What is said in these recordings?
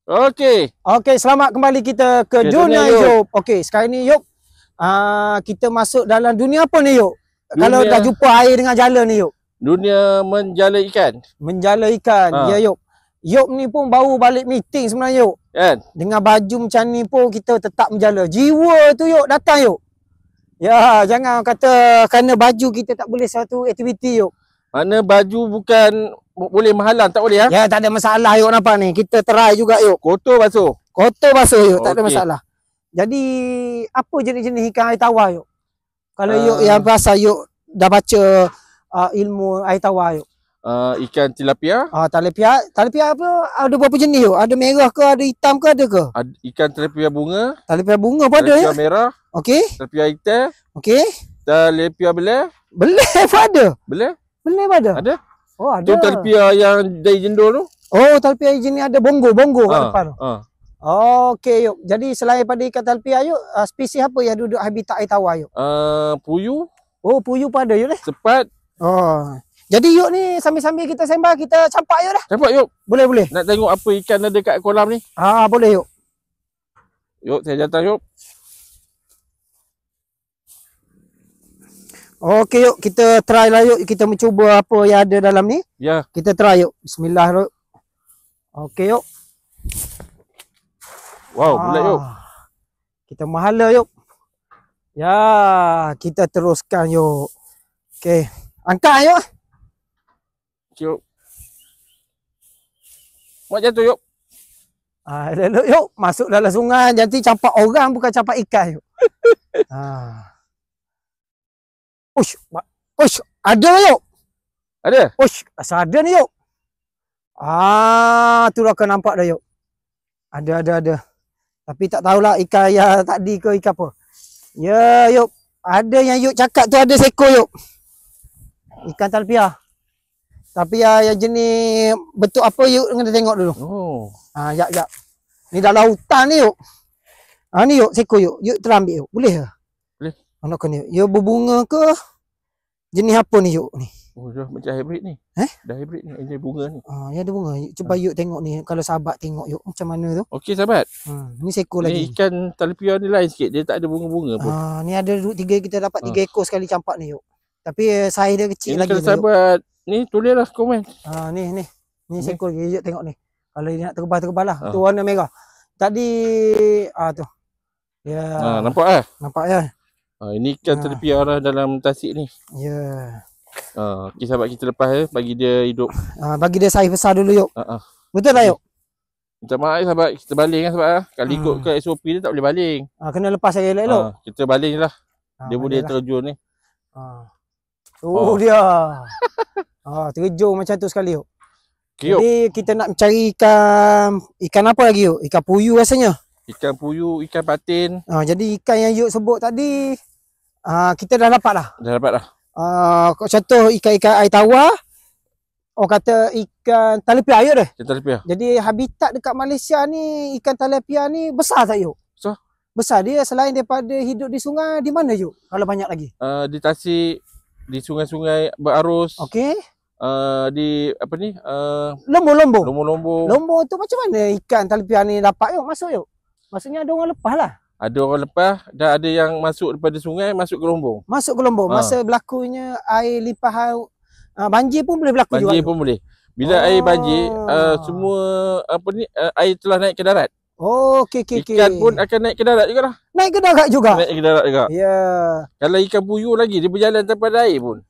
Okey. Okey, selamat kembali kita ke dunia Yop. Okey, sekarang ni Yop, kita masuk dalam dunia apa ni Yop? Kalau dah jumpa air dengan jala ni Yop. Dunia menjala ikan. Menjala ikan. Ya Yop. Yop ni pun baru balik meeting sebenarnya Yop. Kan? Dengan baju macam ni pun kita tetap menjala. Jiwa tu Yop datang Yop. Ya, jangan kata kerana baju kita tak boleh satu aktiviti Yop. Mana baju bukan boleh menghalang, tak boleh Ya, tak ada masalah Yop nampak ni. Kita try juga Yop. Kotor basuh. Kotor basuh Yop, tak ada masalah. Jadi apa jenis-jenis ikan air tawar Yop? Kalau Yop yang biasa Yop dah baca ilmu air tawar Yop. Ikan tilapia. Tilapia apa? Ada berapa jenis Yop? Ada merah ke, ada hitam ke, ada ke? Ikan tilapia bunga. Tilapia bunga pun ada ya? Tilapia merah. Okey. Tilapia hitam. Okey. Tilapia beleh. Beleh pun ada? Beleh? Beleh pun ada? Ada. Oh, ada. Tu tilapia yang dari jendol tu. Oh, tilapia jenis ada bongo kat depan tu. Okey Yop. Jadi selain pada ikan tilapia Yop, spesies apa yang duduk habitat air tawar Yop? Puyuh. Oh, puyuh pun ada Yop ni. Sepat. Oh. Jadi Yop ni sambil-sambil kita sembang, kita campak Yop dah. Campak Yop. Boleh. Nak tengok apa ikan ada kat kolam ni? Boleh Yop. Yop, saya datang Yop. Okey Yop, kita try lah Yop. Kita mencuba apa yang ada dalam ni. Ya. Kita try Yop. Bismillah Yop. Okey Yop. Wow, bulat Yop. Kita mahala Yop. Ya, kita teruskan Yop. Okey. Angkat Yop. Yop. Mak jatuh Yop. Elok Yop. Masuk dalam sungai. Nanti campak orang bukan campak ikan Yop. Ush, ada Yop. Ada? Ush, asal ada ni Yop. Tu dah akan nampak dah Yop. Ada. Tapi tak tahulah ikan yang tadi ke ikan apa. Ya Yop. Ada yang Yop cakap tu ada seekor Yop. Ikan tilapia. Tapi yang jenis bentuk apa Yop kena tengok dulu. Jap. Ni dalam hutan ni Yop. Ni Yop seekor Yop. Yop terambil Yop. Boleh ke? Boleh. Nak kena. Ya berbunga ke? Jenis apa ni Yop ni? Oh, dah macam hybrid ni. Dah hybrid ni, ada bunga ni. Ya ada bunga. Cuba Yop tengok ni. Kalau sahabat tengok Yop macam mana tu. Okey sahabat. Ni seekor lagi. Ni ikan tilapia ni lain sikit. Dia tak ada bunga-bunga pun. Ni ada kita dapat 3 ekor sekali campak ni Yop. Tapi saiz dia kecil lagi. Kalau sahabat ni tulislah komen. Ni seekor lagi. Yop tengok ni. Kalau dia nak terbal lah. Tu warna merah. Tadi tu. Ya. Nampak ah? Nampak ya. Ini ikan tilapia lah dalam tasik ni. Ya. Okey sahabat, kita lepas bagi dia hidup. Bagi dia saiz besar dulu Yop. Betul tak Yop? Minta maaf sahabat, kita baling kan sahabat. Kalau ikut ke SOP dia tak boleh baling. Kena lepas saya elok-elok. Kita baling lah. Dia boleh terjun ni. Dia. Terjun macam tu sekali Yop. Okay, Yop. Jadi kita nak mencari ikan apa lagi Yop? Ikan puyuh rasanya. Ikan puyuh, ikan patin. Jadi ikan yang Yop sebut tadi kita dah dapat dah. Dah dapat dah. Contoh ikan-ikan air tawar. Kata ikan tilapia Yop dah. Ikan tilapia. Jadi habitat dekat Malaysia ni ikan tilapia ni besar tak Yop? Besar. Dia selain daripada hidup di sungai, di mana Yop? Kalau banyak lagi? Di tasik, di sungai-sungai berarus. Okey. Di apa ni? Lombok. Lombok tu macam mana ikan tilapia ni dapat Yop? Masuk Yop? Maksudnya ada orang lepas lah. Ada orang lepas, dah ada yang masuk daripada sungai, masuk ke lombong. Masuk ke lombong. Masa berlakunya air limpahan banjir pun boleh berlaku juga. Banjir pun boleh. Bila air banjir, semua apa ni air telah naik ke darat. Okey. Ikan pun akan naik ke darat jugalah. Naik ke darat juga? Naik ke darat juga. Ya. Kalau ikan puyuh lagi, dia berjalan tanpa ada air pun.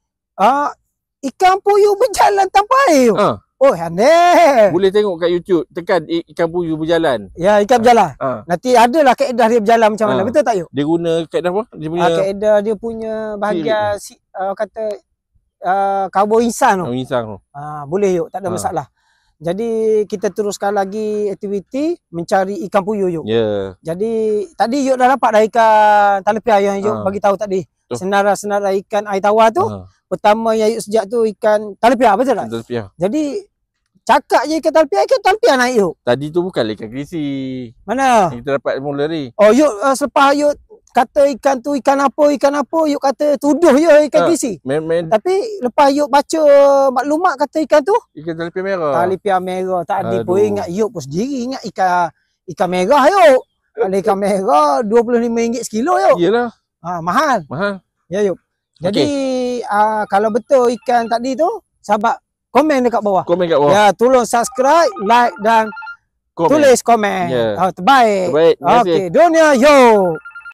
Ikan puyuh berjalan tanpa air? Oh, aneh. Boleh tengok kat YouTube, tekan ikan puyuh berjalan. Ya, ikan berjalan. Nanti adalah kaedah dia berjalan macam mana. Betul tak Yop? Dia guna kaedah apa? Dia punya kaedah dia punya bahagian kata karbo insang tu. Boleh Yop, tak ada masalah. Jadi kita teruskan lagi aktiviti mencari ikan puyuh Yop. Ya. Jadi tadi Yop dah dapat dah ikan tilapia yang Yop bagi tahu tadi. Senara-senara ikan air tawar tu. Pertama yang Yop sejak tu ikan tilapia, betul tak? Tilapia. Jadi cakap je ikan tilapia naik Yop. Tadi tu bukan ikan kerisi. Mana? Kita dapat mula ni. Yop selepas Yop kata ikan tu ikan apa, Yuk kata tuduh je ikan gisi. Tapi lepas Yuk baca maklumat kata ikan tu ikan talipia merah. Talipia merah. Tadi pun ingat Yuk pun sendiri ingat ikan merah Yuk. Kalau ikan merah RM25 sekilo Yuk. Iyalah. Mahal. Ya Yuk. Jadi kalau betul ikan tadi tu, sahabat komen dekat bawah. Ya, tolong subscribe, like dan tulis komen. Yeah. Terbaik. Terbaik. Okey, dunia yo.